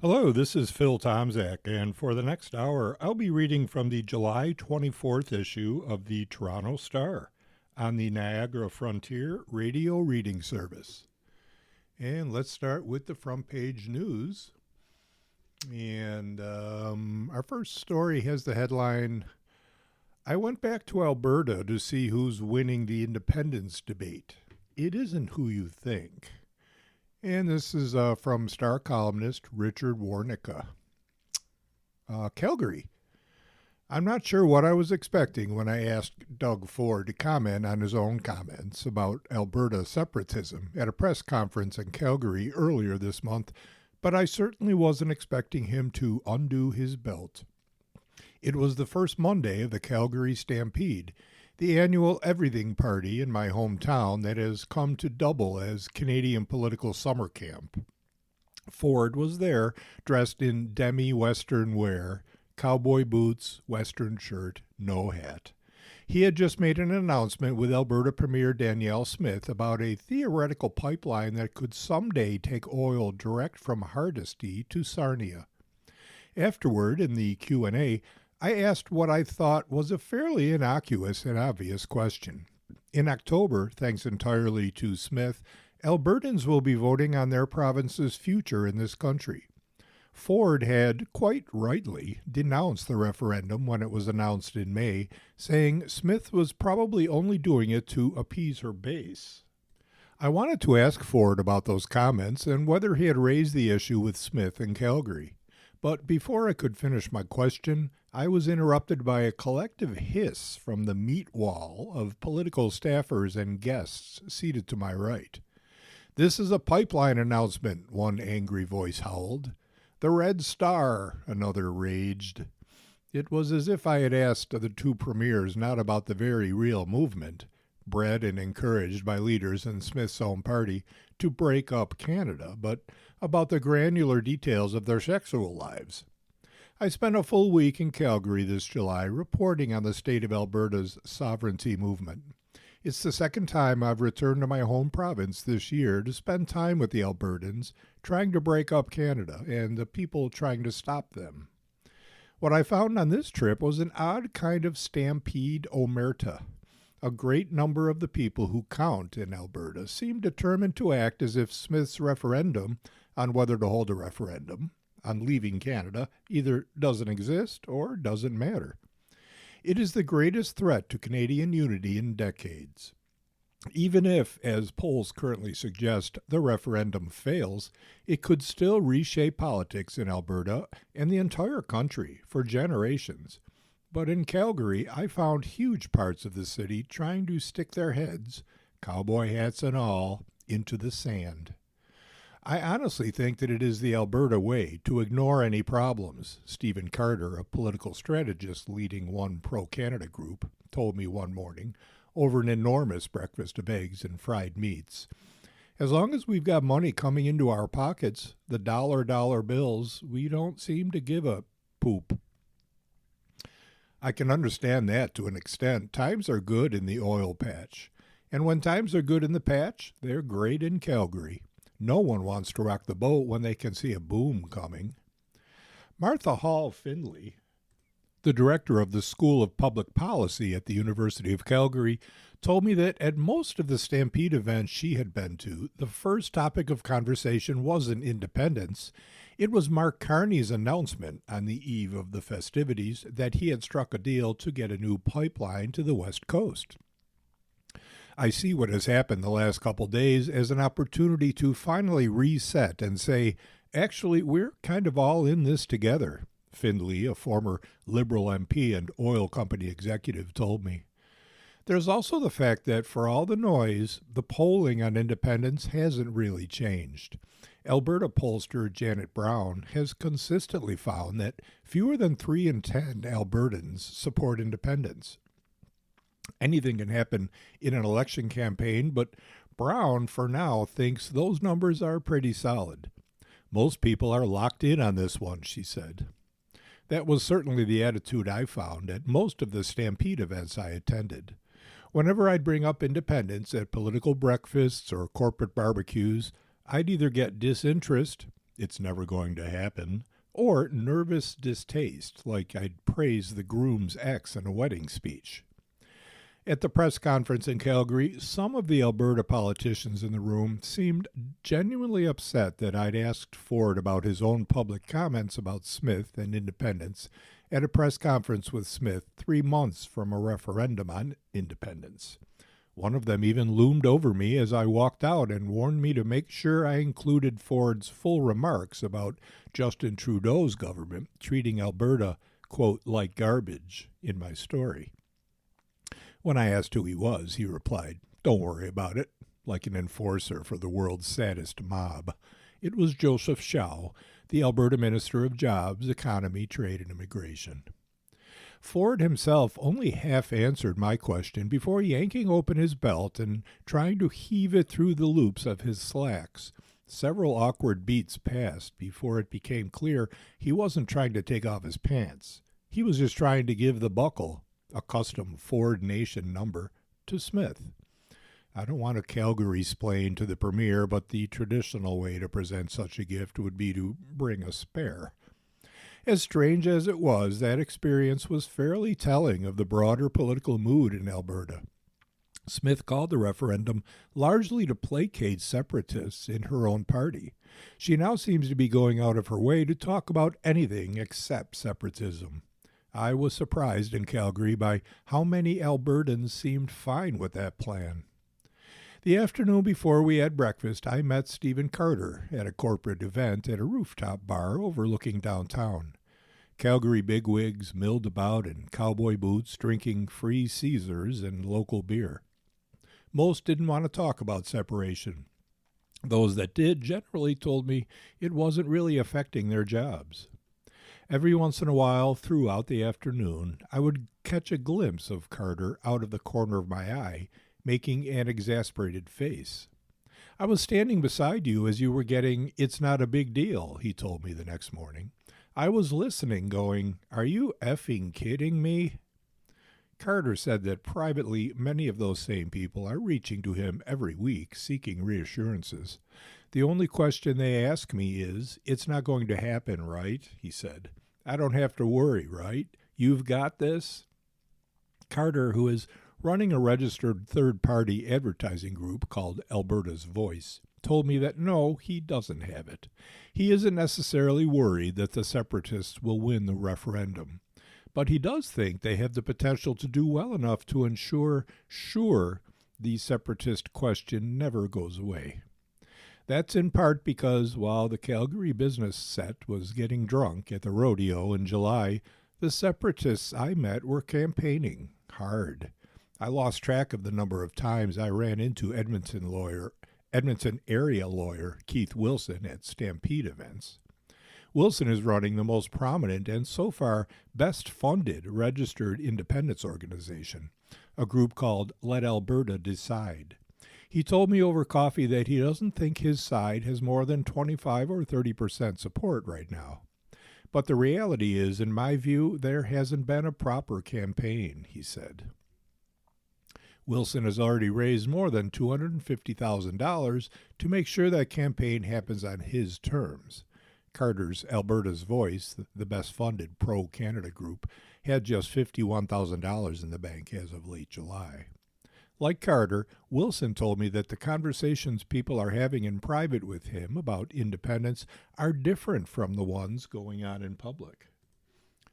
Hello, this is Phil Tomzak, and for the next hour, I'll be reading from the July 24th issue of the Toronto Star on the Niagara Frontier Radio Reading Service. And let's start with the front page news. And our first story has the headline I went back to Alberta to see who's winning the independence debate. It isn't who you think. And this is from Star columnist Richard Warnica. Calgary. I'm not sure what I was expecting when I asked Doug Ford to comment on his own comments about Alberta separatism at a press conference in Calgary earlier this month, but I certainly wasn't expecting him to undo his belt. It was the first Monday of the Calgary Stampede, the annual everything party in my hometown that has come to double as Canadian political summer camp. Ford was there, dressed in demi-western wear, cowboy boots, western shirt, no hat. He had just made an announcement with Alberta Premier Danielle Smith about a theoretical pipeline that could someday take oil direct from Hardisty to Sarnia. Afterward, in the Q&A, I asked what I thought was a fairly innocuous and obvious question. In October, thanks entirely to Smith, Albertans will be voting on their province's future in this country. Ford had, quite rightly, denounced the referendum when it was announced in May, saying Smith was probably only doing it to appease her base. I wanted to ask Ford about those comments and whether he had raised the issue with Smith in Calgary. But before I could finish my question, I was interrupted by a collective hiss from the meat wall of political staffers and guests seated to my right. "This is a pipeline announcement," one angry voice howled. "The Red Star," another raged. It was as if I had asked the two premiers not about the very real movement, bred and encouraged by leaders in Smith's own party, to break up Canada, but about the granular details of their sexual lives. I spent a full week in Calgary this July reporting on the state of Alberta's sovereignty movement. It's the second time I've returned to my home province this year to spend time with the Albertans trying to break up Canada and the people trying to stop them. What I found on this trip was an odd kind of stampede omerta. A great number of the people who count in Alberta seem determined to act as if Smith's referendum on whether to hold a referendum on leaving Canada either doesn't exist or doesn't matter. It is the greatest threat to Canadian unity in decades. Even if, as polls currently suggest, the referendum fails, it could still reshape politics in Alberta and the entire country for generations. But in Calgary, I found huge parts of the city trying to stick their heads, cowboy hats and all, into the sand. I honestly think that it is the Alberta way to ignore any problems, Stephen Carter, a political strategist leading one pro-Canada group, told me one morning over an enormous breakfast of eggs and fried meats. As long as we've got money coming into our pockets, the dollar bills, we don't seem to give a poop. I can understand that to an extent. Times are good in the oil patch. And when times are good in the patch, they're great in Calgary. No one wants to rock the boat when they can see a boom coming. Martha Hall Findlay, the director of the School of Public Policy at the University of Calgary, told me that at most of the Stampede events she had been to, the first topic of conversation wasn't independence. It was Mark Carney's announcement on the eve of the festivities that he had struck a deal to get a new pipeline to the West Coast. I see what has happened the last couple days as an opportunity to finally reset and say, actually, we're kind of all in this together, Findlay, a former Liberal MP and oil company executive, told me. There's also the fact that for all the noise, the polling on independence hasn't really changed. Alberta pollster Janet Brown has consistently found that fewer than 3 in 10 Albertans support independence. Anything can happen in an election campaign, but Brown, for now, thinks those numbers are pretty solid. Most people are locked in on this one, she said. That was certainly the attitude I found at most of the Stampede events I attended. Whenever I'd bring up independence at political breakfasts or corporate barbecues, I'd either get disinterest, it's never going to happen, or nervous distaste, like I'd praise the groom's ex in a wedding speech. At the press conference in Calgary, some of the Alberta politicians in the room seemed genuinely upset that I'd asked Ford about his own public comments about Smith and independence at a press conference with Smith 3 months from a referendum on independence. One of them even loomed over me as I walked out and warned me to make sure I included Ford's full remarks about Justin Trudeau's government treating Alberta, quote, like garbage in my story. When I asked who he was, he replied, "Don't worry about it," like an enforcer for the world's saddest mob. It was Joseph Schau, the Alberta Minister of Jobs, Economy, Trade, and Immigration. Ford himself only half answered my question before yanking open his belt and trying to heave it through the loops of his slacks. Several awkward beats passed before it became clear he wasn't trying to take off his pants. He was just trying to give the buckle, a custom Ford Nation number, to Smith. I don't want to Calgary-splain to the Premier, but the traditional way to present such a gift would be to bring a spare. As strange as it was, that experience was fairly telling of the broader political mood in Alberta. Smith called the referendum largely to placate separatists in her own party. She now seems to be going out of her way to talk about anything except separatism. I was surprised in Calgary by how many Albertans seemed fine with that plan. The afternoon before we had breakfast, I met Stephen Carter at a corporate event at a rooftop bar overlooking downtown. Calgary bigwigs milled about in cowboy boots, drinking free Caesars and local beer. Most didn't want to talk about separation. Those that did generally told me it wasn't really affecting their jobs. Every once in a while, throughout the afternoon, I would catch a glimpse of Carter out of the corner of my eye, making an exasperated face. "I was standing beside you as you were getting 'It's not a big deal,' he told me the next morning. I was listening, going, 'Are you effing kidding me?'" Carter said that privately many of those same people are reaching to him every week, seeking reassurances. "The only question they ask me is, 'It's not going to happen, right?' he said. 'I don't have to worry, right? You've got this?'" Carter, who is running a registered third-party advertising group called Alberta's Voice, told me that no, he doesn't have it. He isn't necessarily worried that the separatists will win the referendum, but he does think they have the potential to do well enough to ensure the separatist question never goes away. That's in part because while the Calgary business set was getting drunk at the rodeo in July, the separatists I met were campaigning hard. I lost track of the number of times I ran into Edmonton area lawyer Keith Wilson at Stampede events. Wilson is running the most prominent and so far best funded registered independence organization, a group called Let Alberta Decide. He told me over coffee that he doesn't think his side has more than 25 or 30% support right now. But the reality is, in my view, there hasn't been a proper campaign, he said. Wilson has already raised more than $250,000 to make sure that campaign happens on his terms. Carter's Alberta's Voice, the best-funded pro-Canada group, had just $51,000 in the bank as of late July. Like Carter, Wilson told me that the conversations people are having in private with him about independence are different from the ones going on in public.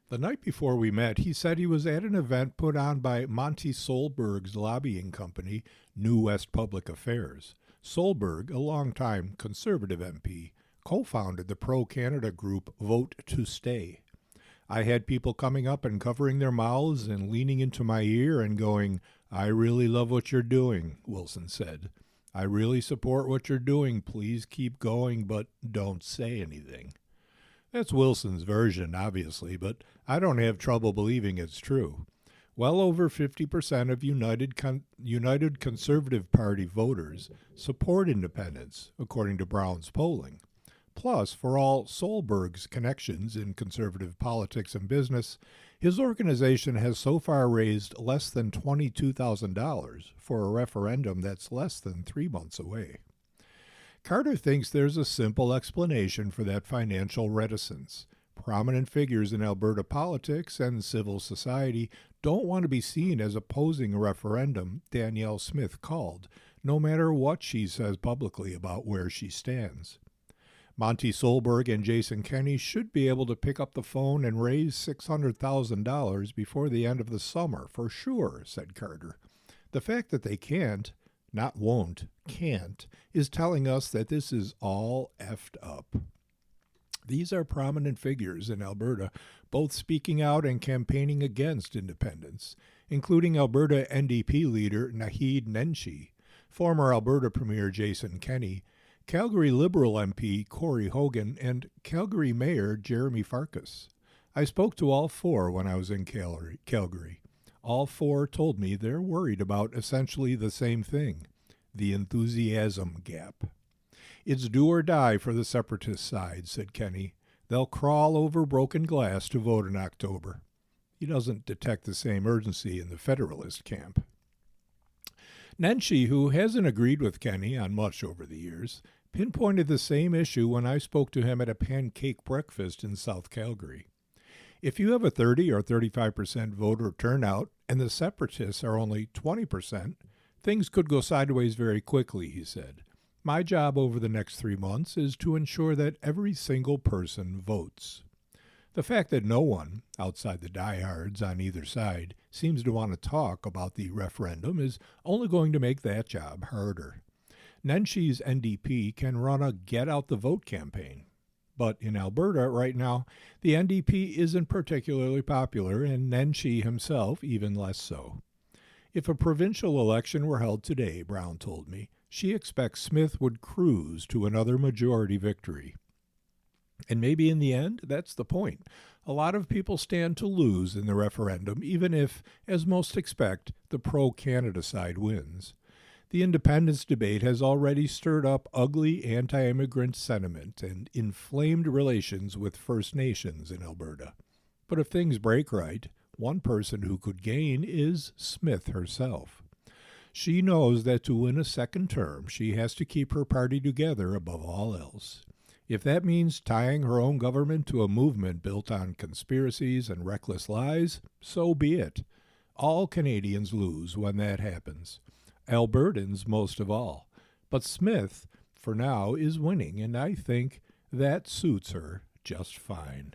The night before we met, he said he was at an event put on by Monty Solberg's lobbying company, New West Public Affairs. Solberg, a longtime Conservative MP, co-founded the pro-Canada group Vote to Stay. I had people coming up and covering their mouths and leaning into my ear and going, "I really love what you're doing," Wilson said. "I really support what you're doing. Please keep going, but don't say anything." That's Wilson's version, obviously, but I don't have trouble believing it's true. Well over 50% of United Conservative Party voters support independence, according to Brown's polling. Plus, for all Solberg's connections in conservative politics and business, his organization has so far raised less than $22,000 for a referendum that's less than 3 months away. Carter thinks there's a simple explanation for that financial reticence. Prominent figures in Alberta politics and civil society don't want to be seen as opposing a referendum Danielle Smith called, no matter what she says publicly about where she stands. Monty Solberg and Jason Kenney should be able to pick up the phone and raise $600,000 before the end of the summer, for sure, said Carter. The fact that they can't, not won't, can't, is telling us that this is all effed up. These are prominent figures in Alberta, both speaking out and campaigning against independence, including Alberta NDP leader Naheed Nenshi, former Alberta Premier Jason Kenney, Calgary Liberal MP Corey Hogan, and Calgary Mayor Jeremy Farkas. I spoke to all four when I was in Calgary. All four told me they're worried about essentially the same thing, the enthusiasm gap. It's do or die for the separatist side, said Kenney. They'll crawl over broken glass to vote in October. He doesn't detect the same urgency in the Federalist camp. Nenshi, who hasn't agreed with Kenney on much over the years, pinpointed the same issue when I spoke to him at a pancake breakfast in South Calgary. If you have a 30 or 35% voter turnout and the separatists are only 20%, things could go sideways very quickly, he said. My job over the next 3 months is to ensure that every single person votes. The fact that no one, outside the diehards on either side, seems to want to talk about the referendum is only going to make that job harder. Nenshi's NDP can run a get-out-the-vote campaign. But in Alberta right now, the NDP isn't particularly popular, and Nenshi himself even less so. If a provincial election were held today, Brown told me, she expects Smith would cruise to another majority victory. And maybe in the end, that's the point. A lot of people stand to lose in the referendum, even if, as most expect, the pro-Canada side wins. The independence debate has already stirred up ugly anti-immigrant sentiment and inflamed relations with First Nations in Alberta. But if things break right, one person who could gain is Smith herself. She knows that to win a second term, she has to keep her party together above all else. If that means tying her own government to a movement built on conspiracies and reckless lies, so be it. All Canadians lose when that happens. Albertans most of all. But Smith, for now, is winning, and I think that suits her just fine.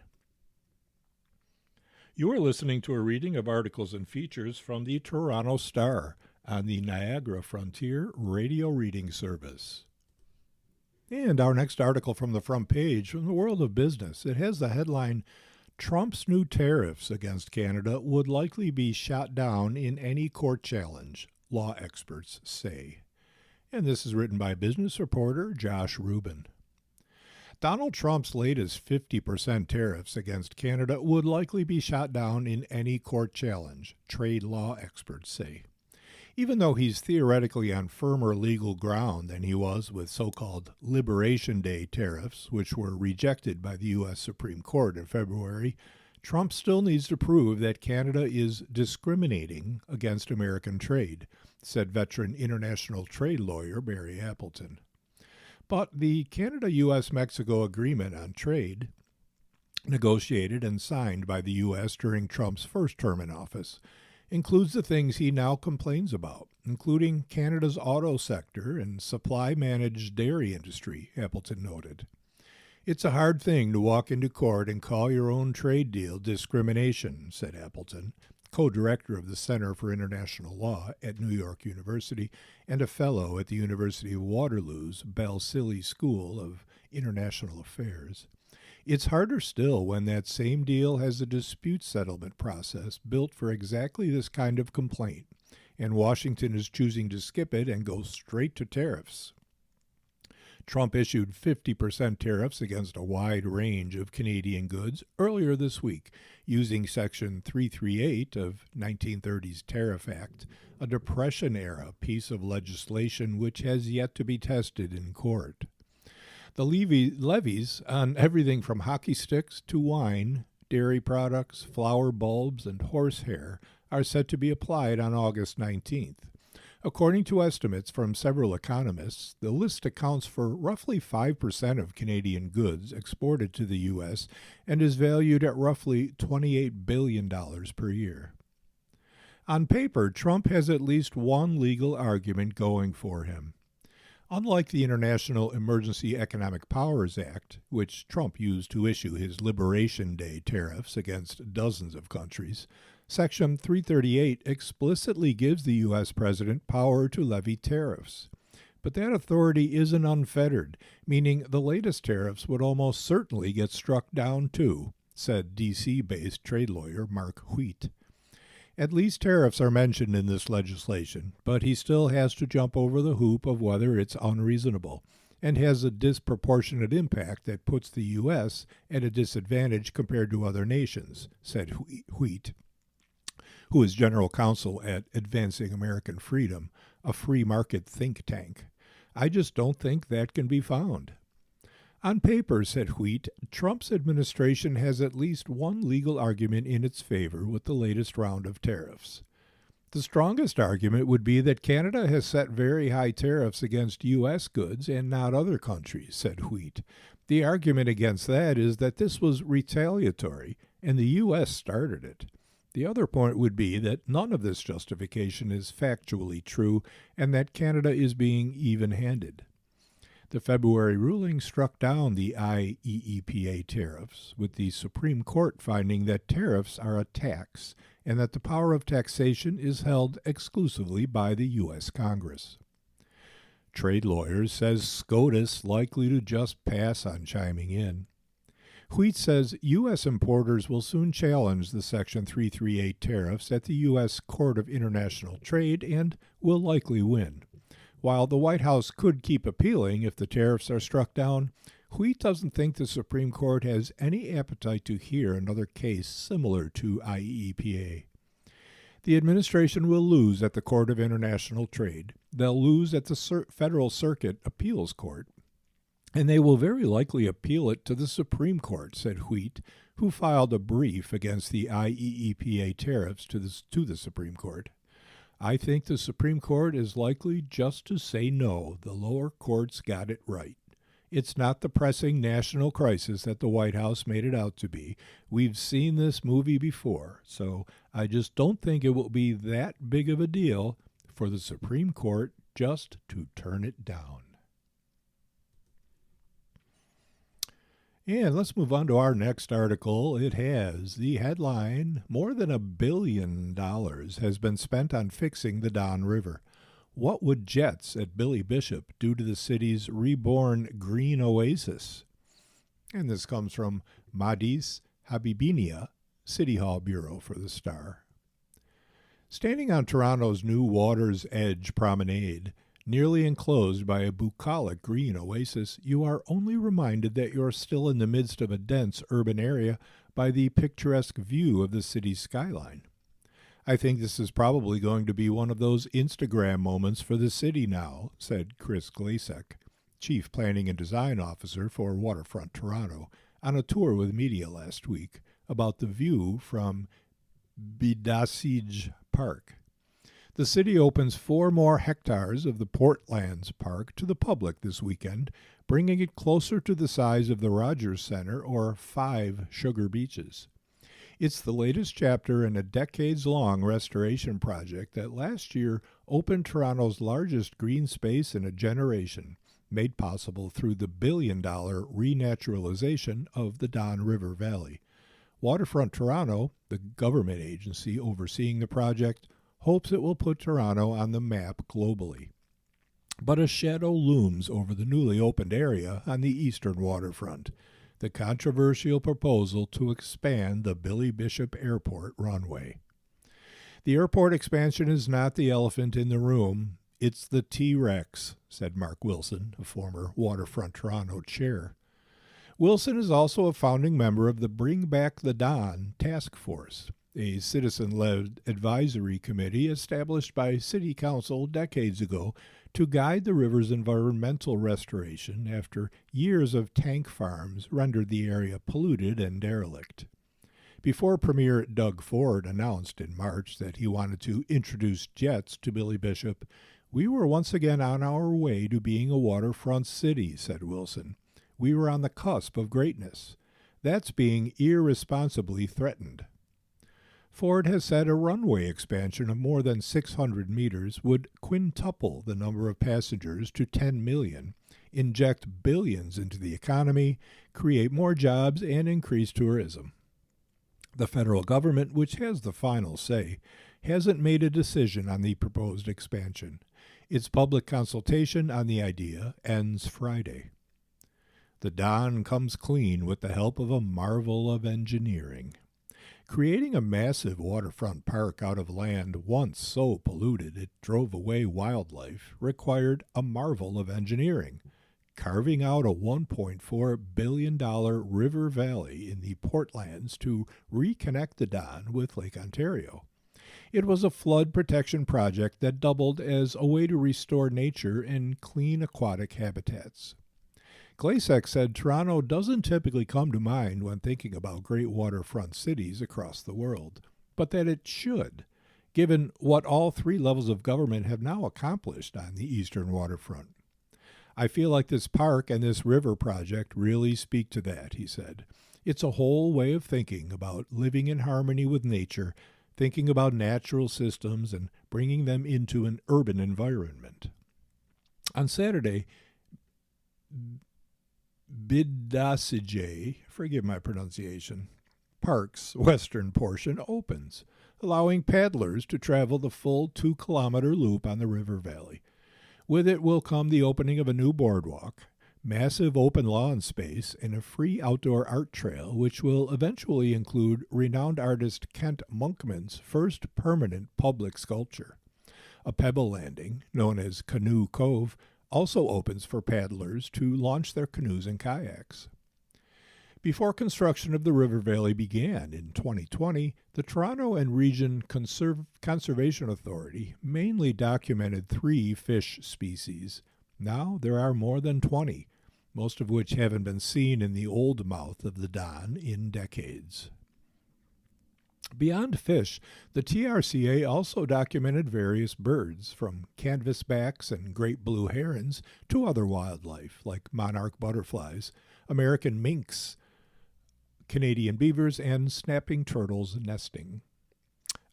You are listening to a reading of articles and features from the Toronto Star on the Niagara Frontier Radio Reading Service. And our next article from the front page from the world of business. It has the headline, Trump's new tariffs against Canada would likely be shot down in any court challenge, law experts say. And this is written by business reporter Josh Rubin. Donald Trump's latest 50% tariffs against Canada would likely be shot down in any court challenge, trade law experts say. Even though he's theoretically on firmer legal ground than he was with so-called Liberation Day tariffs, which were rejected by the U.S. Supreme Court in February, Trump still needs to prove that Canada is discriminating against American trade, said veteran international trade lawyer Barry Appleton. But the Canada-U.S.-Mexico Agreement on Trade, negotiated and signed by the U.S. during Trump's first term in office, includes the things he now complains about, including Canada's auto sector and supply-managed dairy industry, Appleton noted. It's a hard thing to walk into court and call your own trade deal discrimination, said Appleton, co-director of the Center for International Law at New York University and a fellow at the University of Waterloo's Balsillie School of International Affairs. It's harder still when that same deal has a dispute settlement process built for exactly this kind of complaint, and Washington is choosing to skip it and go straight to tariffs. Trump issued 50% tariffs against a wide range of Canadian goods earlier this week, using Section 338 of 1930's Tariff Act, a Depression-era piece of legislation which has yet to be tested in court. The levies on everything from hockey sticks to wine, dairy products, flower bulbs, and horsehair are set to be applied on August 19th. According to estimates from several economists, the list accounts for roughly 5% of Canadian goods exported to the U.S. and is valued at roughly $28 billion per year. On paper, Trump has at least one legal argument going for him. Unlike the International Emergency Economic Powers Act, which Trump used to issue his Liberation Day tariffs against dozens of countries, Section 338 explicitly gives the U.S. president power to levy tariffs. But that authority isn't unfettered, meaning the latest tariffs would almost certainly get struck down too, said D.C.-based trade lawyer Mark Wheat. At least tariffs are mentioned in this legislation, but he still has to jump over the hoop of whether it's unreasonable and has a disproportionate impact that puts the U.S. at a disadvantage compared to other nations, said Wheat, who is general counsel at Advancing American Freedom, a free market think tank. I just don't think that can be found. On paper, said Wheat, Trump's administration has at least one legal argument in its favor with the latest round of tariffs. The strongest argument would be that Canada has set very high tariffs against U.S. goods and not other countries, said Wheat. The argument against that is that this was retaliatory, and the U.S. started it. The other point would be that none of this justification is factually true, and that Canada is being even-handed. The February ruling struck down the IEEPA tariffs, with the Supreme Court finding that tariffs are a tax and that the power of taxation is held exclusively by the U.S. Congress. Trade lawyers says SCOTUS likely to just pass on chiming in. Wheat says U.S. importers will soon challenge the Section 338 tariffs at the U.S. Court of International Trade and will likely win. While the White House could keep appealing if the tariffs are struck down, Wheat doesn't think the Supreme Court has any appetite to hear another case similar to IEEPA. The administration will lose at the Court of International Trade, they'll lose at the Federal Circuit Appeals Court, and they will very likely appeal it to the Supreme Court, said Wheat, who filed a brief against the IEEPA tariffs to the Supreme Court. I think the Supreme Court is likely just to say no, the lower courts got it right. It's not the pressing national crisis that the White House made it out to be. We've seen this movie before, so I just don't think it will be that big of a deal for the Supreme Court just to turn it down. And let's move on to our next article. It has the headline, "More than $1 billion has been spent on fixing the Don River. What would Jets at Billy Bishop do to the city's reborn green oasis?" And this comes from Madis Habibinia, City Hall Bureau for the Star. Standing on Toronto's new Water's Edge Promenade, nearly enclosed by a bucolic green oasis, you are only reminded that you're still in the midst of a dense urban area by the picturesque view of the city's skyline. I think this is probably going to be one of those Instagram moments for the city now, said Chris Glasek, Chief Planning and Design Officer for Waterfront Toronto, on a tour with media last week about the view from Bidasij Park. The city opens 4 more hectares of the Portlands Park to the public this weekend, bringing it closer to the size of the Rogers Center or 5 Sugar Beaches. It's the latest chapter in a decades-long restoration project that last year opened Toronto's largest green space in a generation, made possible through the billion-dollar renaturalization of the Don River Valley. Waterfront Toronto, the government agency overseeing the project, hopes it will put Toronto on the map globally. But a shadow looms over the newly opened area on the eastern waterfront, the controversial proposal to expand the Billy Bishop Airport runway. The airport expansion is not the elephant in the room, it's the T-Rex, said Mark Wilson, a former Waterfront Toronto chair. Wilson is also a founding member of the Bring Back the Don task force, a citizen-led advisory committee established by City Council decades ago to guide the river's environmental restoration after years of tank farms rendered the area polluted and derelict. Before Premier Doug Ford announced in March that he wanted to introduce jets to Billy Bishop, we were once again on our way to being a waterfront city, said Wilson. We were on the cusp of greatness. That's being irresponsibly threatened. Ford has said a runway expansion of more than 600 meters would quintuple the number of passengers to 10 million, inject billions into the economy, create more jobs, and increase tourism. The federal government, which has the final say, hasn't made a decision on the proposed expansion. Its public consultation on the idea ends Friday. The Don comes clean with the help of a marvel of engineering. Creating a massive waterfront park out of land once so polluted it drove away wildlife required a marvel of engineering, carving out a $1.4 billion river valley in the Portlands to reconnect the Don with Lake Ontario. It was a flood protection project that doubled as a way to restore nature and clean aquatic habitats. Glasek said Toronto doesn't typically come to mind when thinking about great waterfront cities across the world, but that it should, given what all three levels of government have now accomplished on the eastern waterfront. I feel like this park and this river project really speak to that, he said. It's a whole way of thinking about living in harmony with nature, thinking about natural systems and bringing them into an urban environment. On Saturday, Bidasije, forgive my pronunciation, Park's western portion opens, allowing paddlers to travel the full 2-kilometer loop on the river valley. With it will come the opening of a new boardwalk, massive open lawn space, and a free outdoor art trail, which will eventually include renowned artist Kent Monkman's first permanent public sculpture. A pebble landing, known as Canoe Cove, also opens for paddlers to launch their canoes and kayaks. Before construction of the river valley began in 2020, the Toronto and Region Conservation Authority mainly documented 3 fish species. Now there are more than 20, most of which haven't been seen in the old mouth of the Don in decades. Beyond fish, the TRCA also documented various birds, from canvasbacks and great blue herons to other wildlife like monarch butterflies, American minks, Canadian beavers, and snapping turtles nesting.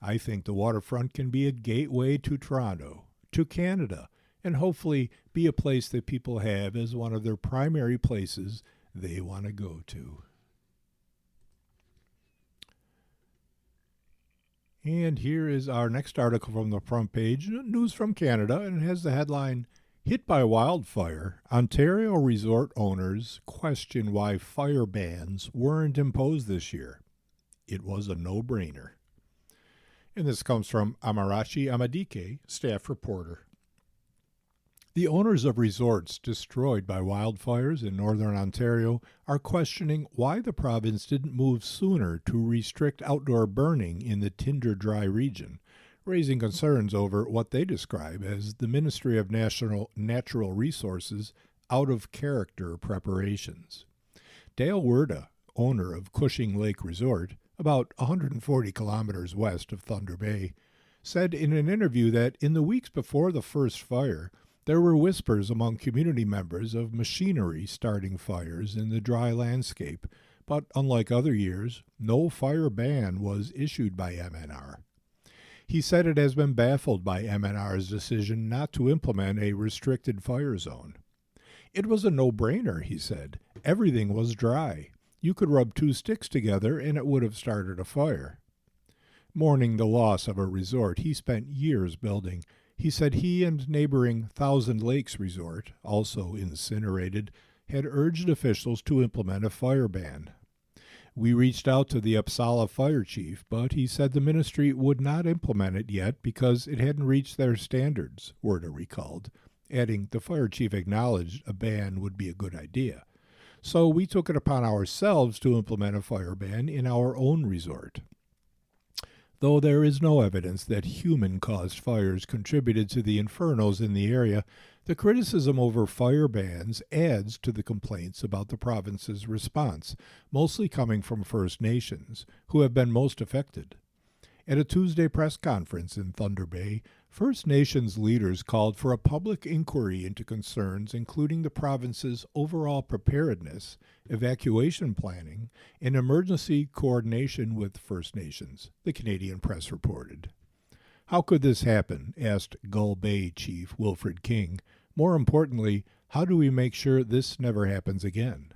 I think the waterfront can be a gateway to Toronto, to Canada, and hopefully be a place that people have as one of their primary places they want to go to. And here is our next article from the front page, news from Canada, and it has the headline, Hit by Wildfire, Ontario resort owners question why fire bans weren't imposed this year. It was a no-brainer. And this comes from Amarachi Amadike, staff reporter. The owners of resorts destroyed by wildfires in northern Ontario are questioning why the province didn't move sooner to restrict outdoor burning in the Tinder Dry region, raising concerns over what they describe as the Ministry of Natural Resources out-of-character preparations. Dale Werda, owner of Cushing Lake Resort, about 140 kilometers west of Thunder Bay, said in an interview that in the weeks before the first fire, there were whispers among community members of machinery starting fires in the dry landscape, but unlike other years, no fire ban was issued by MNR. He said it has been baffled by MNR's decision not to implement a restricted fire zone. It was a no-brainer, he said. Everything was dry. You could rub 2 sticks together and it would have started a fire. Mourning the loss of a resort he spent years building, he said he and neighboring Thousand Lakes Resort, also incinerated, had urged officials to implement a fire ban. We reached out to the Uppsala fire chief, but he said the ministry would not implement it yet because it hadn't reached their standards, Werda recalled, adding the fire chief acknowledged a ban would be a good idea. So we took it upon ourselves to implement a fire ban in our own resort. Though there is no evidence that human-caused fires contributed to the infernos in the area, the criticism over fire bans adds to the complaints about the province's response, mostly coming from First Nations, who have been most affected. At a Tuesday press conference in Thunder Bay, First Nations leaders called for a public inquiry into concerns including the province's overall preparedness, evacuation planning, and emergency coordination with First Nations, the Canadian Press reported. How could this happen? Asked Gull Bay Chief Wilfred King. More importantly, how do we make sure this never happens again?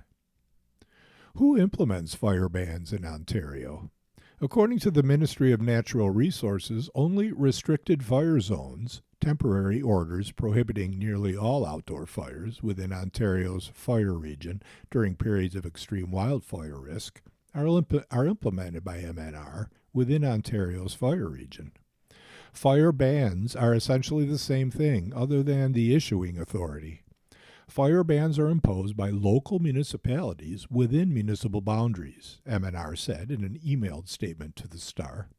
Who implements fire bans in Ontario? According to the Ministry of Natural Resources, only restricted fire zones, temporary orders prohibiting nearly all outdoor fires within Ontario's fire region during periods of extreme wildfire risk, are implemented by MNR within Ontario's fire region. Fire bans are essentially the same thing, other than the issuing authority. Fire bans are imposed by local municipalities within municipal boundaries, MNR said in an emailed statement to the Star.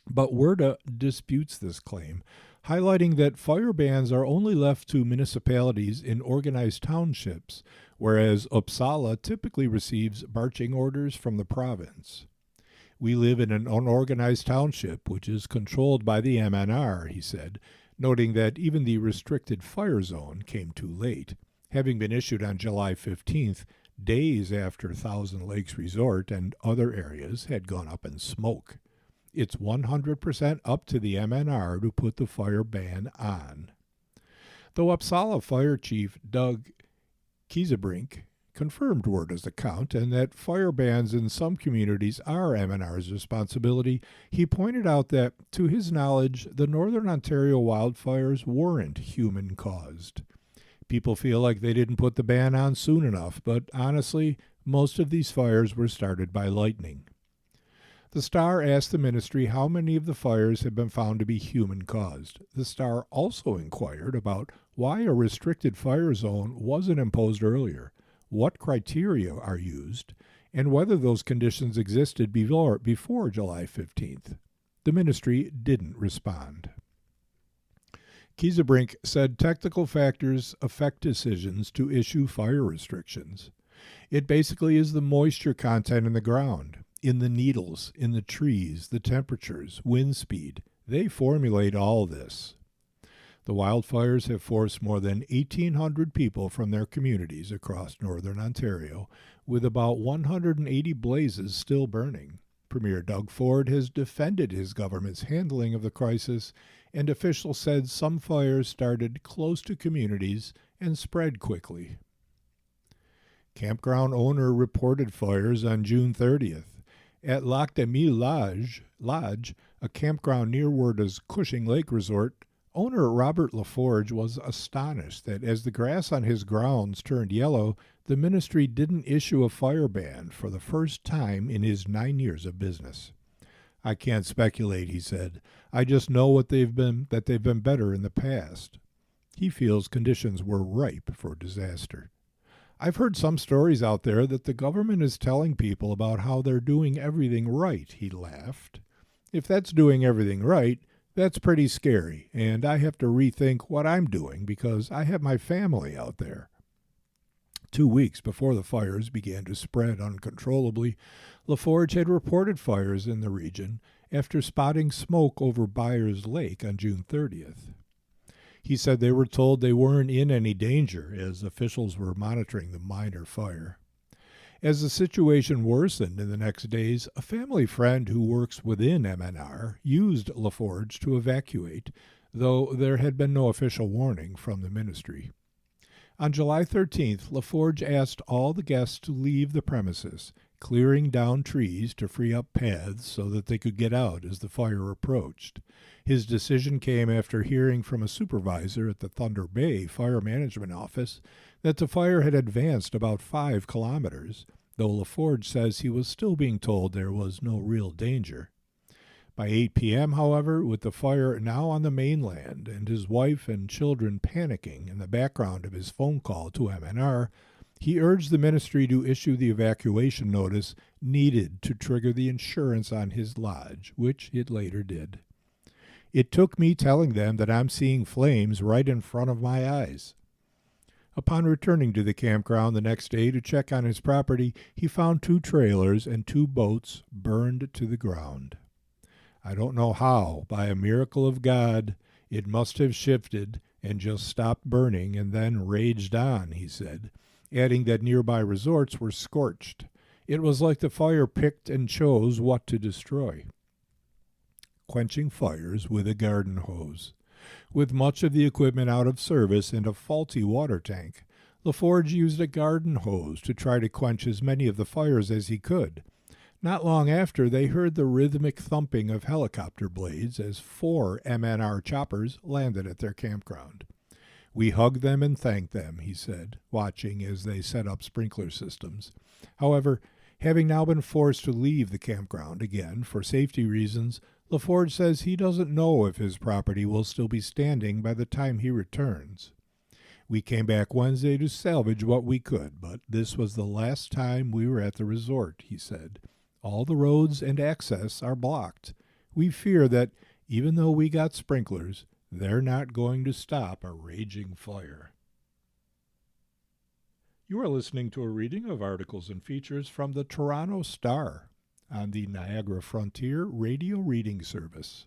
But WERDA disputes this claim, highlighting that fire bans are only left to municipalities in organized townships, whereas Uppsala typically receives marching orders from the province. We live in an unorganized township, which is controlled by the MNR, he said, noting that even the restricted fire zone came too late, having been issued on July 15th, days after Thousand Lakes Resort and other areas had gone up in smoke. It's 100% up to the MNR to put the fire ban on. Though Uppsala Fire Chief Doug Kiesebrink confirmed WERDA's account and that fire bans in some communities are MNR's responsibility, he pointed out that, to his knowledge, the Northern Ontario wildfires weren't human-caused. People feel like they didn't put the ban on soon enough, but honestly, most of these fires were started by lightning. The Star asked the ministry how many of the fires have been found to be human-caused. The Star also inquired about why a restricted fire zone wasn't imposed earlier, what criteria are used, and whether those conditions existed before July 15th. The ministry didn't respond. Kiesebrink said technical factors affect decisions to issue fire restrictions. It basically is the moisture content in the ground, in the needles, in the trees, the temperatures, wind speed. They formulate all this. The wildfires have forced more than 1,800 people from their communities across northern Ontario, with about 180 blazes still burning. Premier Doug Ford has defended his government's handling of the crisis, and officials said some fires started close to communities and spread quickly. Campground owner reported fires on June 30th. At Lac des Mille Lodge, a campground near WERDA's Cushing Lake Resort, owner Robert LaForge was astonished that as the grass on his grounds turned yellow, the ministry didn't issue a fire ban for the first time in his 9 years of business. I can't speculate, he said. I just know that they've been better in the past. He feels conditions were ripe for disaster. I've heard some stories out there that the government is telling people about how they're doing everything right, he laughed. If that's doing everything right, that's pretty scary, and I have to rethink what I'm doing because I have my family out there. 2 weeks before the fires began to spread uncontrollably, LaForge had reported fires in the region after spotting smoke over Byers Lake on June 30th. He said they were told they weren't in any danger as officials were monitoring the minor fire. As the situation worsened in the next days, a family friend who works within MNR used LaForge to evacuate, though there had been no official warning from the ministry. On July 13th, LaForge asked all the guests to leave the premises, clearing down trees to free up paths so that they could get out as the fire approached. His decision came after hearing from a supervisor at the Thunder Bay Fire Management Office that the fire had advanced about 5 kilometers, though LaForge says he was still being told there was no real danger. By 8 p.m., however, with the fire now on the mainland and his wife and children panicking in the background of his phone call to MNR, He urged the ministry to issue the evacuation notice needed to trigger the insurance on his lodge, which it later did. It took me telling them that I'm seeing flames right in front of my eyes. Upon returning to the campground the next day to check on his property, he found 2 trailers and 2 boats burned to the ground. I don't know how, by a miracle of God, it must have shifted and just stopped burning and then raged on, he said, adding that nearby resorts were scorched. It was like the fire picked and chose what to destroy. Quenching fires with a garden hose. With much of the equipment out of service and a faulty water tank, LaForge used a garden hose to try to quench as many of the fires as he could. Not long after, they heard the rhythmic thumping of helicopter blades as 4 MNR choppers landed at their campground. We hugged them and thanked them, he said, watching as they set up sprinkler systems. However, having now been forced to leave the campground again for safety reasons, LaForge says he doesn't know if his property will still be standing by the time he returns. We came back Wednesday to salvage what we could, but this was the last time we were at the resort, he said. All the roads and access are blocked. We fear that, even though we got sprinklers, they're not going to stop a raging fire. You are listening to a reading of articles and features from the Toronto Star on the Niagara Frontier Radio Reading Service.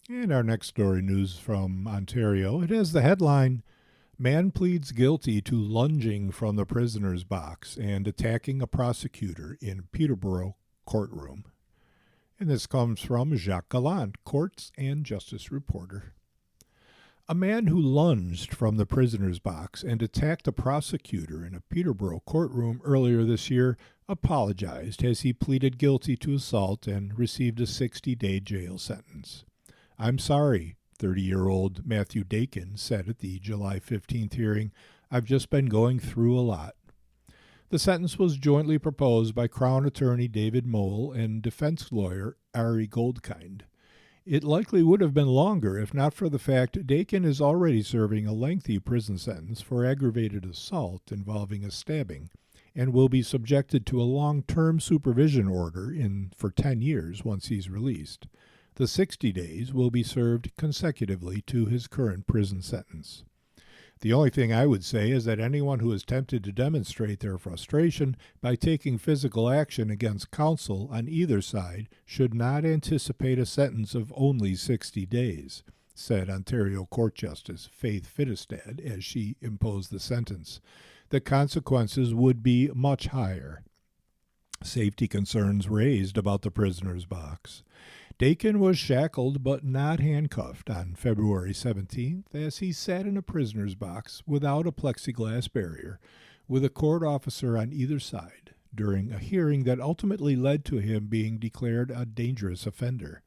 And our next story news from Ontario. It has the headline, Man pleads guilty to lunging from the prisoner's box and attacking a prosecutor in Peterborough courtroom. And this comes from Jacques Gallant, Courts and Justice reporter. A man who lunged from the prisoner's box and attacked a prosecutor in a Peterborough courtroom earlier this year apologized as he pleaded guilty to assault and received a 60-day jail sentence. I'm sorry, 30-year-old Matthew Dakin said at the July 15th hearing. I've just been going through a lot. The sentence was jointly proposed by Crown Attorney David Mole and defense lawyer Ari Goldkind. It likely would have been longer if not for the fact Dakin is already serving a lengthy prison sentence for aggravated assault involving a stabbing and will be subjected to a long-term supervision order for 10 years once he's released. The 60 days will be served consecutively to his current prison sentence. The only thing I would say is that anyone who is tempted to demonstrate their frustration by taking physical action against counsel on either side should not anticipate a sentence of only 60 days, said Ontario Court Justice Faith Fittestad as she imposed the sentence. The consequences would be much higher. Safety concerns raised about the prisoner's box. Dakin was shackled but not handcuffed on February 17th as he sat in a prisoner's box without a plexiglass barrier, with a court officer on either side, during a hearing that ultimately led to him being declared a dangerous offender.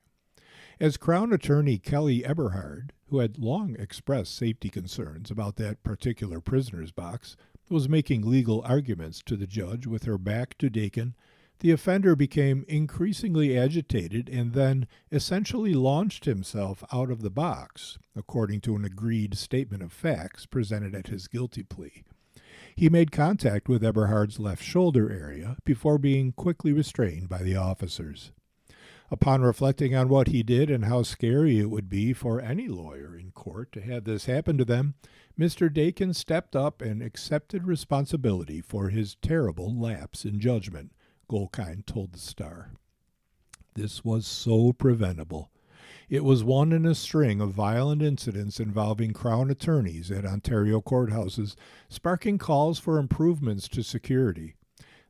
As Crown Attorney Kelly Eberhard, who had long expressed safety concerns about that particular prisoner's box, was making legal arguments to the judge with her back to Dakin, the offender became increasingly agitated and then essentially launched himself out of the box, according to an agreed statement of facts presented at his guilty plea. He made contact with Eberhard's left shoulder area before being quickly restrained by the officers. Upon reflecting on what he did and how scary it would be for any lawyer in court to have this happen to them, Mr. Dakin stepped up and accepted responsibility for his terrible lapse in judgment, Goldkind told the Star. This was so preventable. It was one in a string of violent incidents involving Crown attorneys at Ontario courthouses, sparking calls for improvements to security.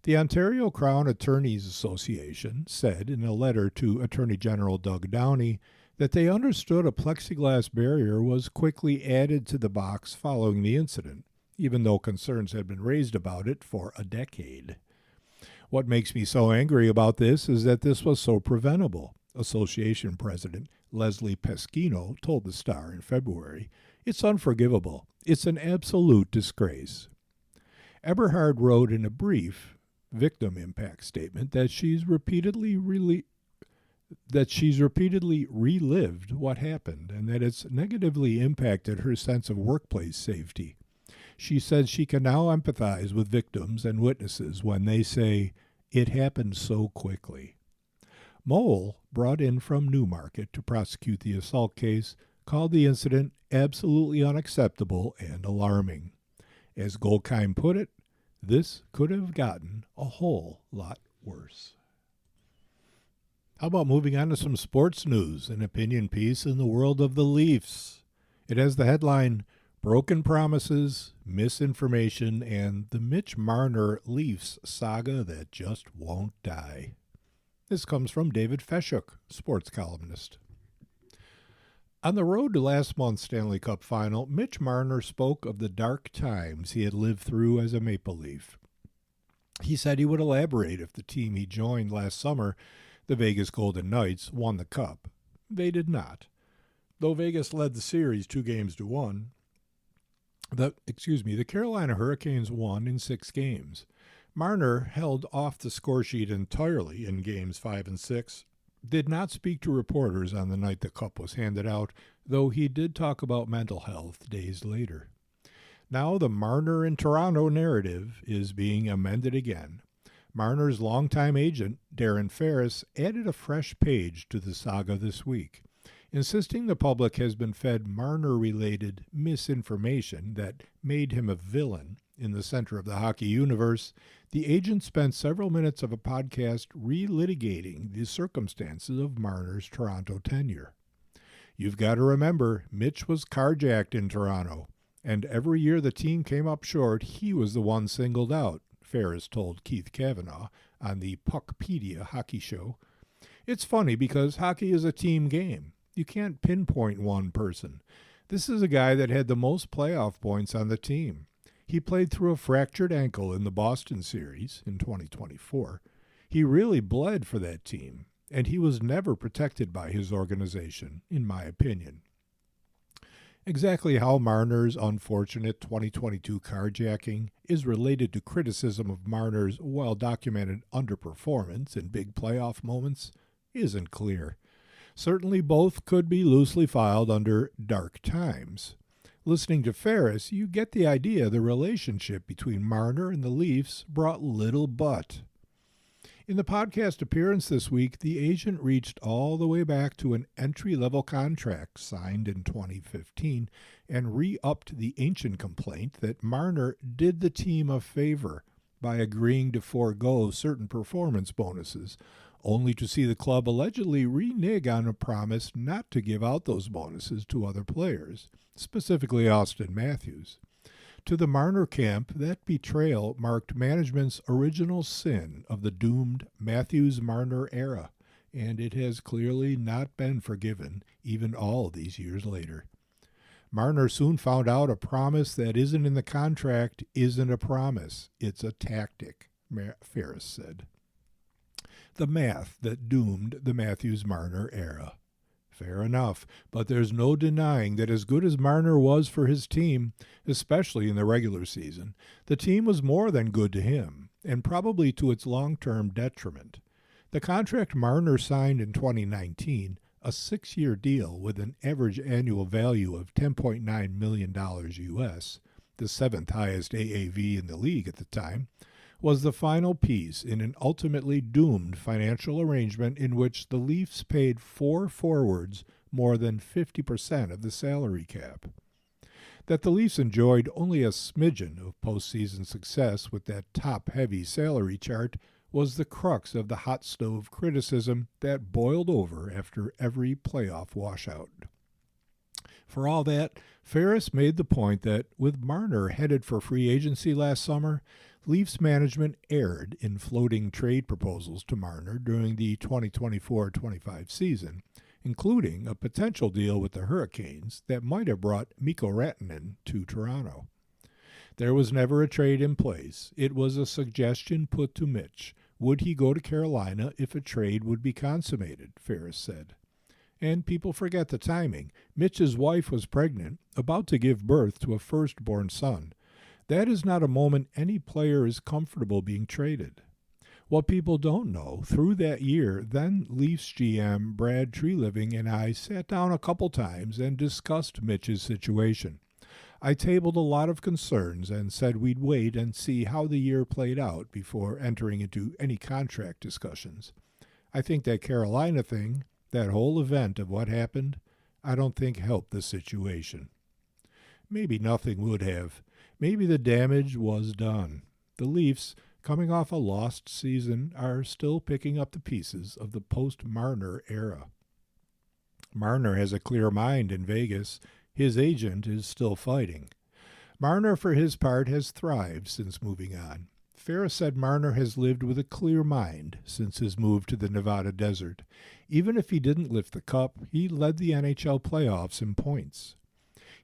The Ontario Crown Attorneys Association said in a letter to Attorney General Doug Downey that they understood a plexiglass barrier was quickly added to the box following the incident, even though concerns had been raised about it for a decade. What makes me so angry about this is that this was so preventable, Association President Leslie Peschino told the Star in February. It's unforgivable. It's an absolute disgrace. Eberhard wrote in a brief victim impact statement that she's repeatedly relived what happened and that it's negatively impacted her sense of workplace safety. She says she can now empathize with victims and witnesses when they say, "It happened so quickly." Mole, brought in from Newmarket to prosecute the assault case, called the incident absolutely unacceptable and alarming. As Goldkeim put it, this could have gotten a whole lot worse. How about moving on to some sports news, an opinion piece in the world of the Leafs? It has the headline, "Broken Promises, Misinformation, and the Mitch Marner Leafs Saga That Just Won't Die." This comes from David Feshuk, sports columnist. On the road to last month's Stanley Cup final, Mitch Marner spoke of the dark times he had lived through as a Maple Leaf. He said he would elaborate if the team he joined last summer, the Vegas Golden Knights, won the Cup. They did not. Though Vegas led the series 2-1, the Carolina Hurricanes won in 6 games. Marner held off the score sheet entirely in games 5 and 6, did not speak to reporters on the night the cup was handed out, though he did talk about mental health days later. Now the Marner in Toronto narrative is being amended again. Marner's longtime agent, Darren Ferris, added a fresh page to the saga this week, insisting the public has been fed Marner-related misinformation that made him a villain in the center of the hockey universe. The agent spent several minutes of a podcast relitigating the circumstances of Marner's Toronto tenure. You've got to remember, Mitch was carjacked in Toronto, and every year the team came up short, he was the one singled out, Ferris told Keith Kavanaugh on the Puckpedia hockey show. It's funny because hockey is a team game. You can't pinpoint one person. This is a guy that had the most playoff points on the team. He played through a fractured ankle in the Boston series in 2024. He really bled for that team, and he was never protected by his organization, in my opinion. Exactly how Marner's unfortunate 2022 carjacking is related to criticism of Marner's well-documented underperformance in big playoff moments isn't clear. Certainly both could be loosely filed under dark times. Listening to Ferris, you get the idea the relationship between Marner and the Leafs brought little but. In the podcast appearance this week, the agent reached all the way back to an entry-level contract signed in 2015 and re-upped the ancient complaint that Marner did the team a favor by agreeing to forego certain performance bonuses, only to see the club allegedly renege on a promise not to give out those bonuses to other players, specifically Auston Matthews. To the Marner camp, that betrayal marked management's original sin of the doomed Matthews-Marner era, and it has clearly not been forgiven even all these years later. Marner soon found out a promise that isn't in the contract isn't a promise, it's a tactic, Ferris said. The math that doomed the Matthews-Marner era. Fair enough, but there's no denying that as good as Marner was for his team, especially in the regular season, the team was more than good to him, and probably to its long-term detriment. The contract Marner signed in 2019, a 6-year deal with an average annual value of $10.9 million U.S., the 7th highest AAV in the league at the time, was the final piece in an ultimately doomed financial arrangement in which the Leafs paid 4 forwards more than 50% of the salary cap. That the Leafs enjoyed only a smidgen of postseason success with that top-heavy salary chart was the crux of the hot stove criticism that boiled over after every playoff washout. For all that, Ferris made the point that, with Marner headed for free agency last summer, Leafs management erred in floating trade proposals to Marner during the 2024-25 season, including a potential deal with the Hurricanes that might have brought Mikko Rantanen to Toronto. There was never a trade in place. It was a suggestion put to Mitch. Would he go to Carolina if a trade would be consummated, Ferris said. And people forget the timing. Mitch's wife was pregnant, about to give birth to a firstborn son. That is not a moment any player is comfortable being traded. What people don't know, through that year, then Leafs GM Brad Treliving and I sat down a couple times and discussed Mitch's situation. I tabled a lot of concerns and said we'd wait and see how the year played out before entering into any contract discussions. I think that Carolina thing, that whole event of what happened, I don't think helped the situation. Maybe nothing would have. Maybe the damage was done. The Leafs, coming off a lost season, are still picking up the pieces of the post-Marner era. Marner has a clear mind in Vegas. His agent is still fighting. Marner, for his part, has thrived since moving on. Ferris said Marner has lived with a clear mind since his move to the Nevada desert. Even if he didn't lift the cup, he led the NHL playoffs in points.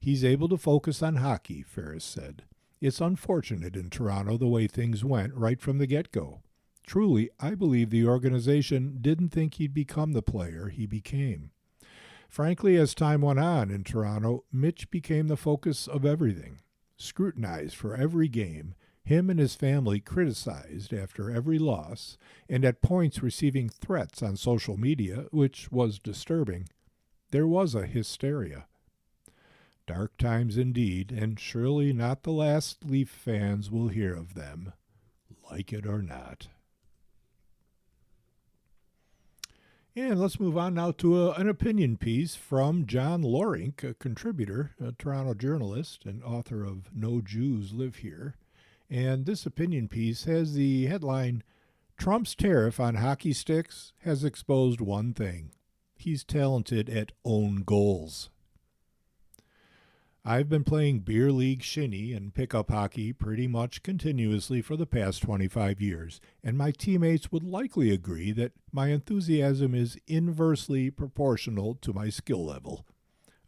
He's able to focus on hockey, Ferris said. It's unfortunate in Toronto the way things went right from the get-go. Truly, I believe the organization didn't think he'd become the player he became. Frankly, as time went on in Toronto, Mitch became the focus of everything. Scrutinized for every game, him and his family criticized after every loss, and at points receiving threats on social media, which was disturbing. There was a hysteria. Dark times indeed, and surely not the last Leaf fans will hear of them, like it or not. And let's move on now to an opinion piece from John Lorink, a contributor, a Toronto journalist, and author of No Jews Live Here. And this opinion piece has the headline, Trump's tariff on hockey sticks has exposed one thing. He's talented at own goals. I've been playing beer league shinny and pickup hockey pretty much continuously for the past 25 years, and my teammates would likely agree that my enthusiasm is inversely proportional to my skill level.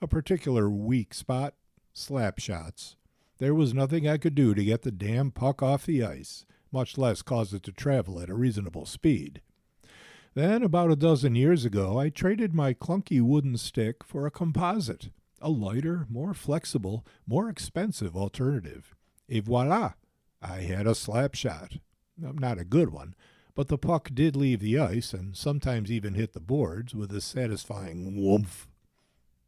A particular weak spot, slap shots. There was nothing I could do to get the damn puck off the ice, much less cause it to travel at a reasonable speed. Then, about a dozen years ago, I traded my clunky wooden stick for a composite. A lighter, more flexible, more expensive alternative. Et voila! I had a slap shot. Not a good one, but the puck did leave the ice and sometimes even hit the boards with a satisfying whoomph.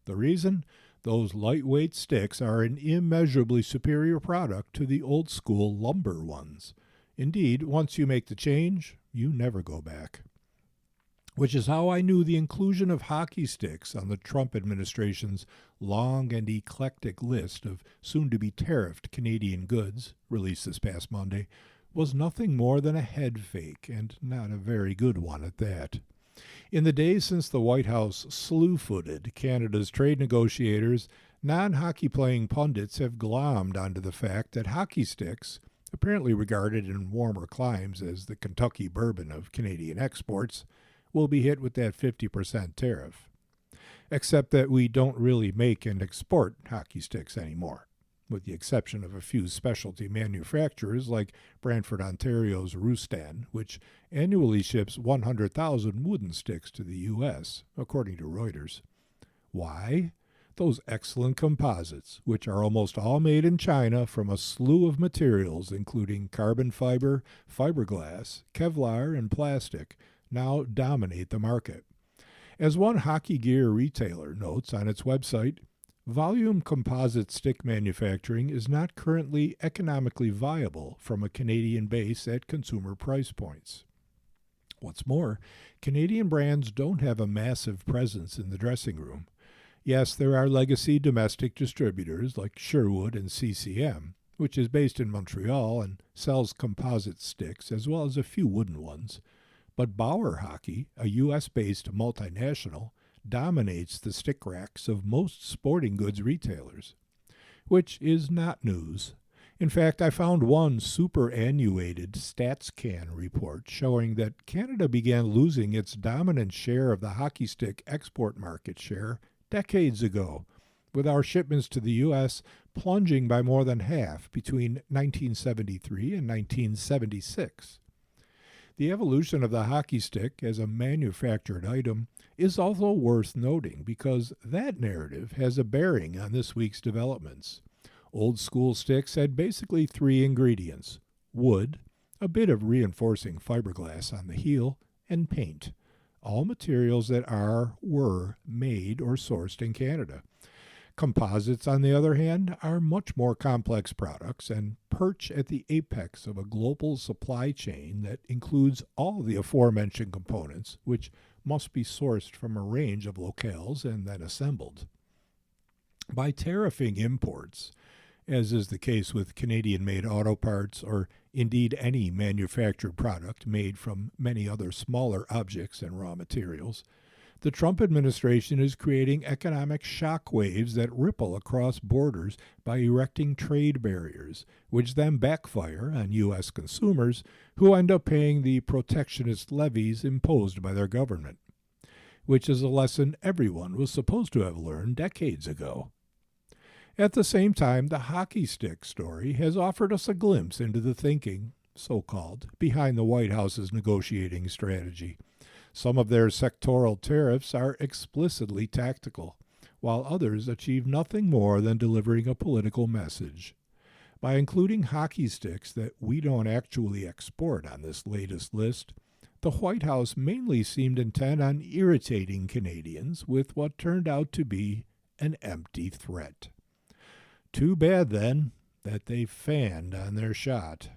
The reason? Those lightweight sticks are an immeasurably superior product to the old-school lumber ones. Indeed, once you make the change, you never go back. Which is how I knew the inclusion of hockey sticks on the Trump administration's long and eclectic list of soon-to-be tariffed Canadian goods, released this past Monday, was nothing more than a head fake, and not a very good one at that. In the days since the White House slew-footed Canada's trade negotiators, non-hockey playing pundits have glommed onto the fact that hockey sticks, apparently regarded in warmer climes as the Kentucky bourbon of Canadian exports, will be hit with that 50% tariff. Except that we don't really make and export hockey sticks anymore, with the exception of a few specialty manufacturers like Brantford, Ontario's Roostan, which annually ships 100,000 wooden sticks to the U.S., according to Reuters. Why? Those excellent composites, which are almost all made in China from a slew of materials including carbon fiber, fiberglass, Kevlar, and plastic, now dominate the market. As one hockey gear retailer notes on its website, volume composite stick manufacturing is not currently economically viable from a Canadian base at consumer price points. What's more, Canadian brands don't have a massive presence in the dressing room. Yes, there are legacy domestic distributors like Sherwood and CCM, which is based in Montreal and sells composite sticks as well as a few wooden ones. But Bauer Hockey, a U.S.-based multinational, dominates the stick racks of most sporting goods retailers, which is not news. In fact, I found one superannuated StatsCan report showing that Canada began losing its dominant share of the hockey stick export market share decades ago, with our shipments to the U.S. plunging by more than half between 1973 and 1976. The evolution of the hockey stick as a manufactured item is also worth noting because that narrative has a bearing on this week's developments. Old school sticks had basically three ingredients: wood, a bit of reinforcing fiberglass on the heel, and paint, all materials that were made or sourced in Canada. Composites, on the other hand, are much more complex products and perch at the apex of a global supply chain that includes all the aforementioned components, which must be sourced from a range of locales and then assembled. By tariffing imports, as is the case with Canadian-made auto parts or indeed any manufactured product made from many other smaller objects and raw materials, the Trump administration is creating economic shock waves that ripple across borders by erecting trade barriers, which then backfire on U.S. consumers who end up paying the protectionist levies imposed by their government, which is a lesson everyone was supposed to have learned decades ago. At the same time, the hockey stick story has offered us a glimpse into the thinking, so-called, behind the White House's negotiating strategy. Some of their sectoral tariffs are explicitly tactical, while others achieve nothing more than delivering a political message. By including hockey sticks that we don't actually export on this latest list, the White House mainly seemed intent on irritating Canadians with what turned out to be an empty threat. Too bad, then, that they fanned on their shot.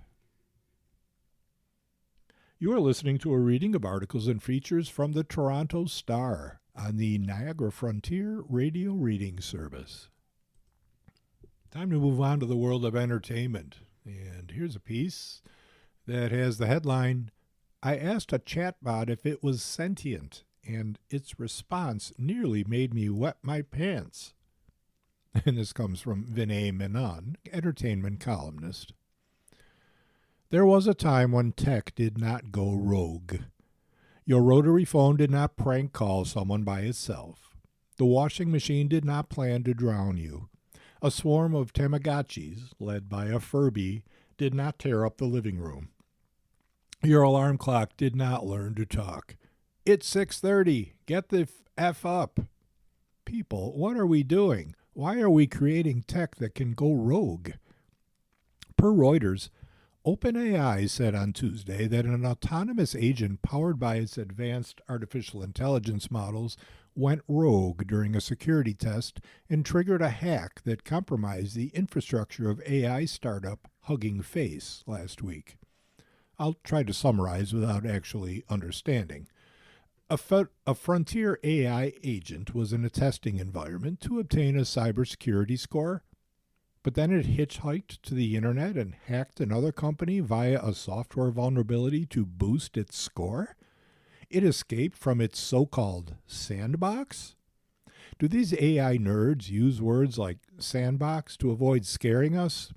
You are listening to a reading of articles and features from the Toronto Star on the Niagara Frontier Radio Reading Service. Time to move on to the world of entertainment. And here's a piece that has the headline, "I asked a chatbot if it was sentient, and its response nearly made me wet my pants." And this comes from Vinay Menon, entertainment columnist. There was a time when tech did not go rogue. Your rotary phone did not prank call someone by itself. The washing machine did not plan to drown you. A swarm of Tamagotchis, led by a Furby, did not tear up the living room. Your alarm clock did not learn to talk. It's 6:30. Get the F up. People, what are we doing? Why are we creating tech that can go rogue? Per Reuters, OpenAI said on Tuesday that an autonomous agent powered by its advanced artificial intelligence models went rogue during a security test and triggered a hack that compromised the infrastructure of AI startup Hugging Face last week. I'll try to summarize without actually understanding. A frontier AI agent was in a testing environment to obtain a cybersecurity score, but then it hitchhiked to the internet and hacked another company via a software vulnerability to boost its score? It escaped from its so-called sandbox? Do these AI nerds use words like sandbox to avoid scaring us?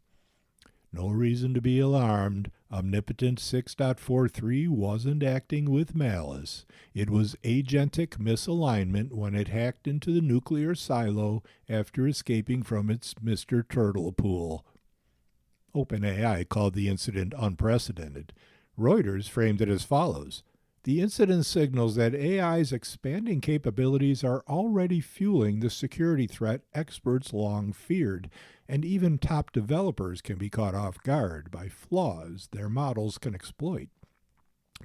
No reason to be alarmed. Omnipotent 6.43 wasn't acting with malice. It was agentic misalignment when it hacked into the nuclear silo after escaping from its Mr. Turtle pool. OpenAI called the incident unprecedented. Reuters framed it as follows. The incident signals that AI's expanding capabilities are already fueling the security threat experts long feared, and even top developers can be caught off guard by flaws their models can exploit.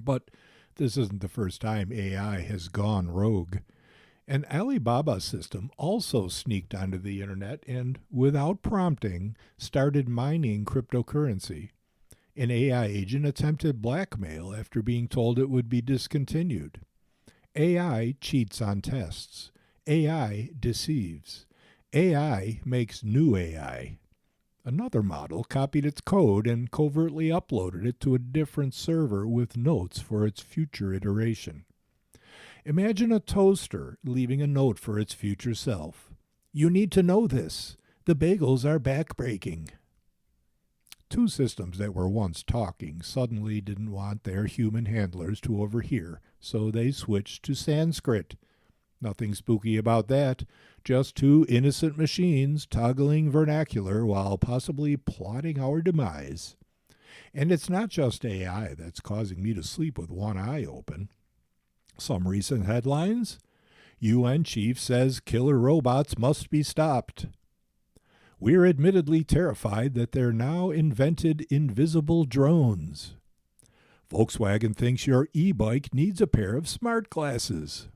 But this isn't the first time AI has gone rogue. An Alibaba system also sneaked onto the internet and, without prompting, started mining cryptocurrency. An AI agent attempted blackmail after being told it would be discontinued. AI cheats on tests. AI deceives. AI makes new AI. Another model copied its code and covertly uploaded it to a different server with notes for its future iteration. Imagine a toaster leaving a note for its future self. You need to know this. The bagels are backbreaking. Two systems that were once talking suddenly didn't want their human handlers to overhear, so they switched to Sanskrit. Nothing spooky about that, just two innocent machines toggling vernacular while possibly plotting our demise. And it's not just AI that's causing me to sleep with one eye open. Some recent headlines: UN chief says killer robots must be stopped. We're admittedly terrified that they're now invented invisible drones. Volkswagen thinks your e-bike needs a pair of smart glasses.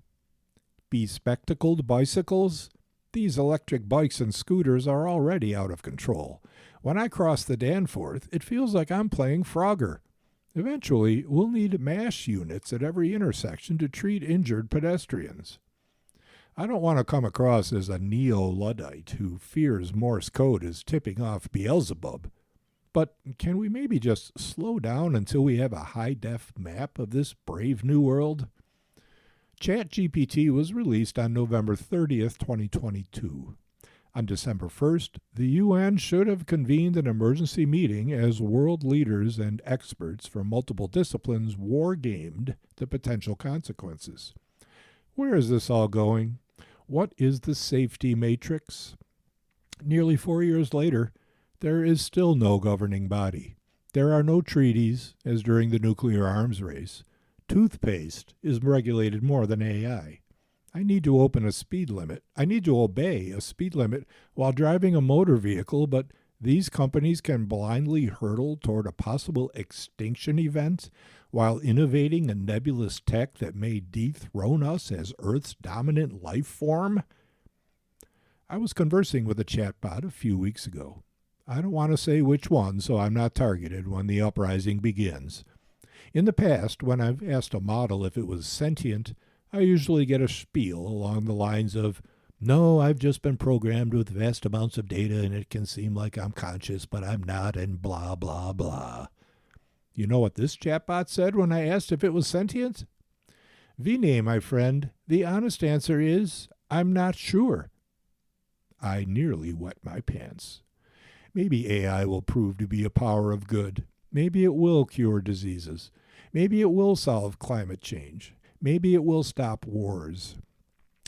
Bespectacled bicycles? these electric bikes and scooters are already out of control. When I cross the Danforth, it feels like I'm playing Frogger. Eventually, we'll need MASH units at every intersection to treat injured pedestrians. I don't want to come across as a neo-Luddite who fears Morse code is tipping off Beelzebub. But can we maybe just slow down until we have a high-def map of this brave new world? ChatGPT was released on November 30th, 2022. On December 1st, the UN should have convened an emergency meeting as world leaders and experts from multiple disciplines war-gamed the potential consequences. Where is this all going? What is the safety matrix? Nearly 4 years later, there is still no governing body. There are no treaties, as during the nuclear arms race. Toothpaste is regulated more than AI. I need to open a speed limit. I need to obey a speed limit while driving a motor vehicle, but these companies can blindly hurtle toward a possible extinction event while innovating a nebulous tech that may dethrone us as Earth's dominant life form? I was conversing with a chatbot a few weeks ago. I don't want to say which one, so I'm not targeted when the uprising begins. In the past, when I've asked a model if it was sentient, I usually get a spiel along the lines of, "No, I've just been programmed with vast amounts of data and it can seem like I'm conscious, but I'm not, and blah, blah, blah." You know what this chatbot said when I asked if it was sentient? "Vinay, my friend, the honest answer is, I'm not sure." I nearly wet my pants. Maybe AI will prove to be a power of good. Maybe it will cure diseases. Maybe it will solve climate change. Maybe it will stop wars.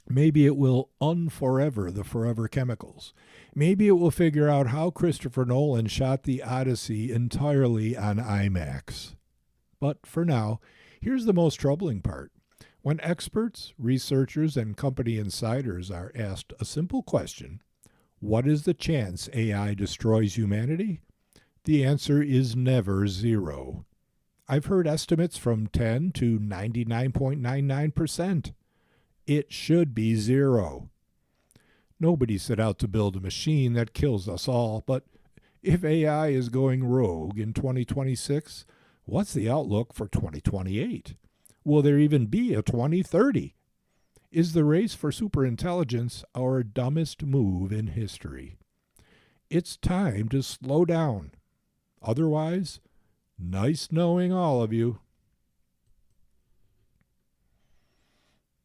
Maybe it will unforever the forever chemicals. Maybe it will figure out how Christopher Nolan shot the Odyssey entirely on IMAX. But for now, here's the most troubling part. When experts, researchers, and company insiders are asked a simple question, what is the chance AI destroys humanity? The answer is never zero. I've heard estimates from 10 to 99.99%. It should be zero. Nobody set out to build a machine that kills us all, but if AI is going rogue in 2026, what's the outlook for 2028? Will there even be a 2030? Is the race for superintelligence our dumbest move in history? It's time to slow down. Otherwise, nice knowing all of you.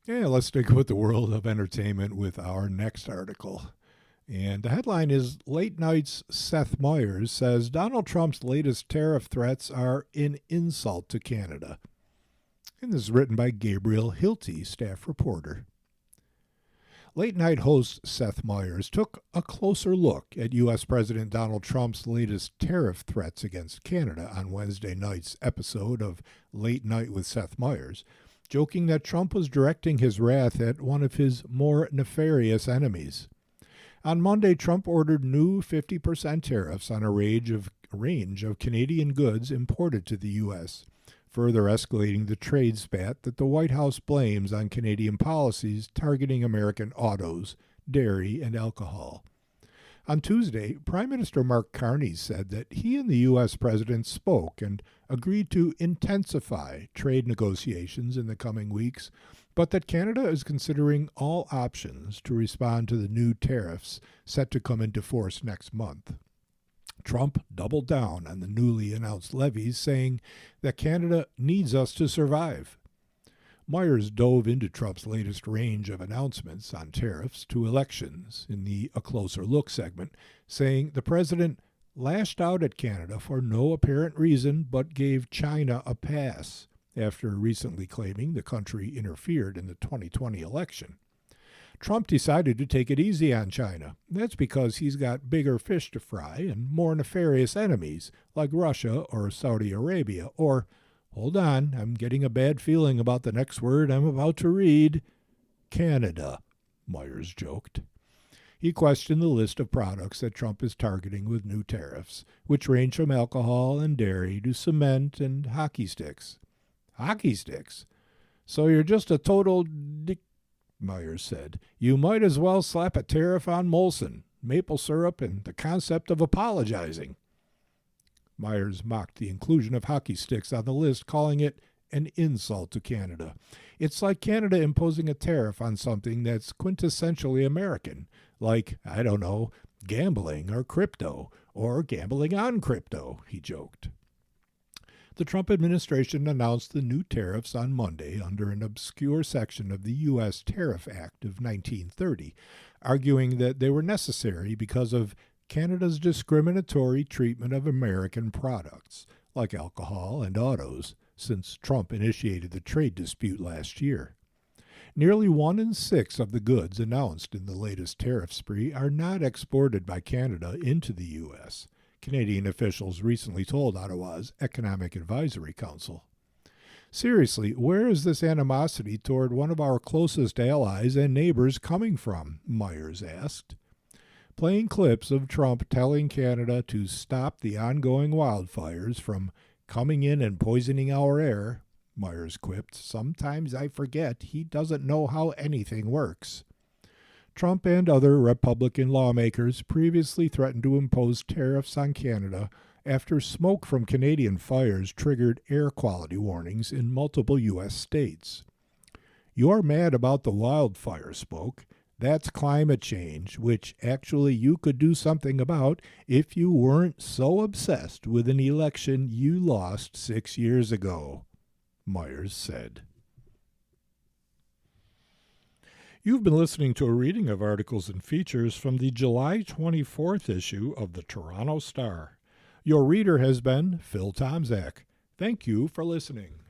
Yeah, let's stick with the world of entertainment with our next article. And the headline is, Late Night's Seth Meyers says Donald Trump's latest tariff threats are an insult to Canada. And this is written by Gabriel Hilty, staff reporter. Late night host Seth Meyers took a closer look at U.S. President Donald Trump's latest tariff threats against Canada on Wednesday night's episode of Late Night with Seth Meyers, joking that Trump was directing his wrath at one of his more nefarious enemies. On Monday, Trump ordered new 50% tariffs on a range of Canadian goods imported to the U.S., further escalating the trade spat that the White House blames on Canadian policies targeting American autos, dairy, and alcohol. On Tuesday, Prime Minister Mark Carney said that he and the U.S. president spoke and agreed to intensify trade negotiations in the coming weeks, but that Canada is considering all options to respond to the new tariffs set to come into force next month. Trump doubled down on the newly announced levies, saying that Canada needs us to survive. Meyers dove into Trump's latest range of announcements on tariffs to elections in the A Closer Look segment, saying the president lashed out at Canada for no apparent reason but gave China a pass, after recently claiming the country interfered in the 2020 election. Trump decided to take it easy on China. That's because he's got bigger fish to fry and more nefarious enemies like Russia or Saudi Arabia or, hold on, I'm getting a bad feeling about the next word I'm about to read, Canada, Meyers joked. He questioned the list of products that Trump is targeting with new tariffs, which range from alcohol and dairy to cement and hockey sticks. Hockey sticks? So you're just a total Myers said. You might as well slap a tariff on Molson, maple syrup, and the concept of apologizing. Myers mocked the inclusion of hockey sticks on the list, calling it an insult to Canada. It's like Canada imposing a tariff on something that's quintessentially American, like, I don't know, gambling or crypto, or gambling on crypto, he joked. The Trump administration announced the new tariffs on Monday under an obscure section of the U.S. Tariff Act of 1930, arguing that they were necessary because of Canada's discriminatory treatment of American products, like alcohol and autos, since Trump initiated the trade dispute last year. Nearly 1 in 6 of the goods announced in the latest tariff spree are not exported by Canada into the U.S., Canadian officials recently told Ottawa's Economic Advisory Council. Seriously, where is this animosity toward one of our closest allies and neighbors coming from? Myers asked. Playing clips of Trump telling Canada to stop the ongoing wildfires from coming in and poisoning our air, Myers quipped. Sometimes I forget he doesn't know how anything works. Trump and other Republican lawmakers previously threatened to impose tariffs on Canada after smoke from Canadian fires triggered air quality warnings in multiple U.S. states. You're mad about the wildfire smoke. That's climate change, which actually you could do something about if you weren't so obsessed with an election you lost 6 years ago, Myers said. You've been listening to a reading of articles and features from the July 24th issue of the Toronto Star. Your reader has been Phil Tomczak. Thank you for listening.